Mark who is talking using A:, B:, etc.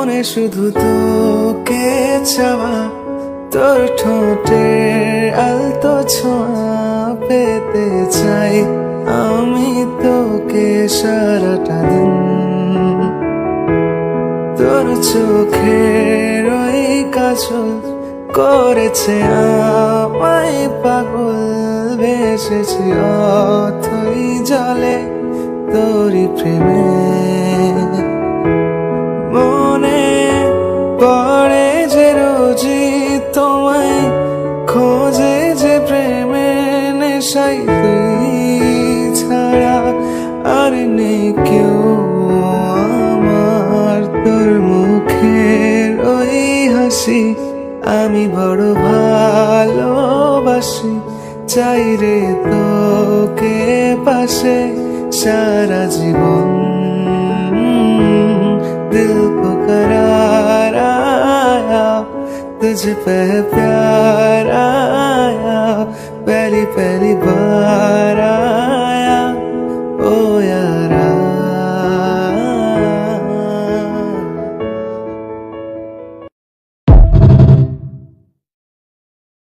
A: মনে শুধু তোকে চাওয়া, তোর ঠোঁটের আলতো ছোঁয়া পেতে চাই আমি তোকে সারাটা দিন। তোর চোখের ওই কাজল করেছে আমায় পাগল, ভেসেছি অথই জলে তোরই প্রেমে। মনে পড়ে যে রোজই তোমায়, খোঁজে যে প্রেমে নেশাই তুই ছাড়া আর নেই কেউ আমার। তোর মুখের ওই হাসি আমি বড় ভালোবাসি, চাই রে তোকে পাশে সারা জীবন। दिल को करार आया, तुझ पे प्यार आया, पहली पहली बार आया ओ या